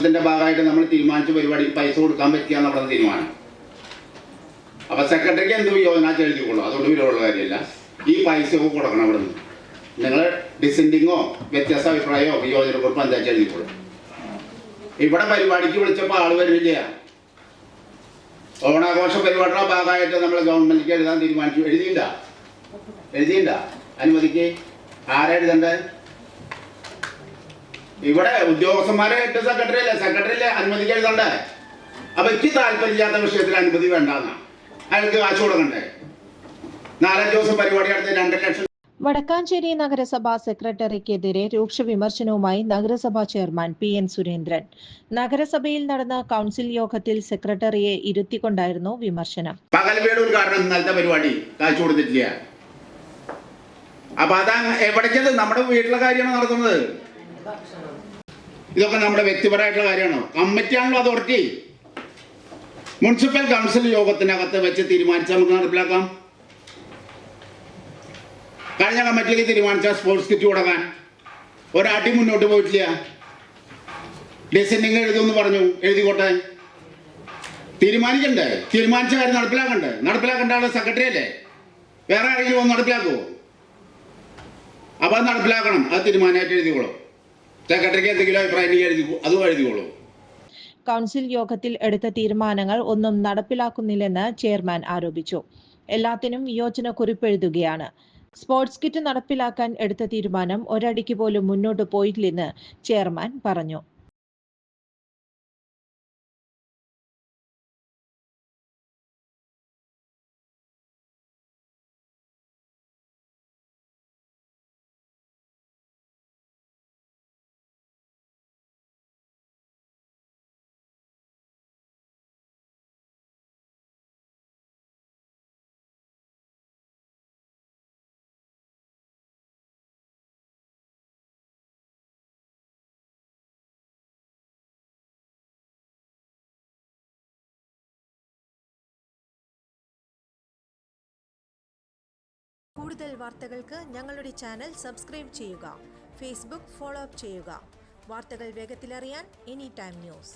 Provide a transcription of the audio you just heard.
ഇതിന്റെ ഭാഗമായിട്ട് നമ്മൾ തീരുമാനിച്ച പരിപാടി പൈസ കൊടുക്കാൻ പറ്റുക എന്നുള്ള തീരുമാനം. അപ്പൊ സെക്രട്ടറിക്ക് എന്ത് യോജന എഴുതിക്കൊള്ളൂ, അതുകൊണ്ട് വിരോധമുള്ള കാര്യമല്ല. ഈ പൈസയൊക്കെ കൊടുക്കണം അവിടെ നിന്ന്. നിങ്ങൾ ഡിസെൻഡിങ്ങോ വ്യത്യസ്ത അഭിപ്രായമോ യോജനക്കുറിപ്പ് എന്താ എഴുതിക്കൊള്ളൂ. ഇവിടെ പരിപാടിക്ക് വിളിച്ചപ്പോൾ ആള് വരുന്നില്ല. ഓണാഘോഷ പരിപാടിയുടെ ഭാഗമായിട്ട് നമ്മൾ ഗവൺമെന്റിക്ക് എഴുതാൻ തീരുമാനിച്ചു. എഴുതിയില്ല അനുമതിക്ക് ആരാ എഴുതണ്ടേ? ഇവിടെ ഉദ്യോഗസ്ഥന്മാരെ ഇട്ട് സെക്രട്ടറി അല്ലേ അനുമതിക്ക് എഴുതണ്ടേ? അപ്പൊ എനിക്ക് താല്പര്യമില്ലാത്ത വിഷയത്തിൽ അനുമതി വേണ്ടെന്നാ. അയാൾക്ക് കാശ് കൊടുക്കണ്ടേ? 4-5 ദിവസം പരിപാടി നടത്തി 2 ലക്ഷം. വടക്കാഞ്ചേരി നഗരസഭാ സെക്രട്ടറിക്കെതിരെ രൂക്ഷ വിമർശനവുമായി നഗരസഭാ ചെയർമാൻ PN സുരേന്ദ്രൻ. നഗരസഭയിൽ നടന്ന കൗൺസിൽ യോഗത്തിൽ സെക്രട്ടറിയെ ഇരുത്തിക്കൊണ്ടായിരുന്നു വിമർശനം. പകൽ വീട് ഉദ്ഘാടനം ഇന്നലത്തെ പരിപാടി കാശ് കൊടുത്തിട്ടില്ല. അപ്പൊ അതാ എവിടേക്കത്? നമ്മുടെ വീട്ടിലെ കാര്യമാണ് നടത്തുന്നത്. ഇതൊക്കെ നമ്മുടെ വ്യക്തിപരമായിട്ടുള്ള കാര്യമാണോ? കമ്മിറ്റിയാണല്ലോ അതോറിറ്റി. മുനിസിപ്പൽ കൗൺസിൽ യോഗത്തിനകത്ത് വെച്ച് തീരുമാനിച്ചാൽ നമുക്ക് നടപ്പിലാക്കാം. കഴിഞ്ഞ കമ്മിറ്റിയിൽ തീരുമാനിച്ച സ്പോർട്സ് കിറ്റ് കൊടുക്കാൻ ഒരാട്ടി മുന്നോട്ട് പോയിട്ടില്ല. ഡിസെൻഡിങ് എഴുതുമെന്ന് പറഞ്ഞു, എഴുതിക്കോട്ടെ. തീരുമാനിക്കണ്ടേ? തീരുമാനിച്ച കാര്യം നടപ്പിലാക്കണ്ട ആള് സെക്രട്ടറി അല്ലേ? വേറെ ആരെങ്കിലും നടപ്പിലാക്കുമോ? അപ്പൊ അത് നടപ്പിലാക്കണം. അത് തീരുമാനമായിട്ട് എഴുതിക്കോളൂ. സെക്രട്ടറിക്ക് എന്തെങ്കിലും അഭിപ്രായം അതും എഴുതിക്കോളൂ. കൗൺസിൽ യോഗത്തിൽ എടുത്ത തീരുമാനങ്ങൾ ഒന്നും നടപ്പിലാക്കുന്നില്ലെന്ന് ചെയർമാൻ ആരോപിച്ചു. എല്ലാത്തിനും വിയോജനക്കുറിപ്പ് എഴുതുകയാണ്. സ്പോർട്സ് കിറ്റ് നടപ്പിലാക്കാൻ എടുത്ത തീരുമാനം ഒരടിക്ക് പോലും മുന്നോട്ട് പോയിട്ടില്ലെന്ന് ചെയർമാൻ പറഞ്ഞു. കൂടുതൽ വാർത്തകൾക്ക് ഞങ്ങളുടെ ചാനൽ സബ്സ്ക്രൈബ് ചെയ്യുക. ഫേസ്ബുക്ക് ഫോളോ അപ്പ് ചെയ്യുക. വാർത്തകൾ വേഗത്തിലറിയാൻ Anytime News.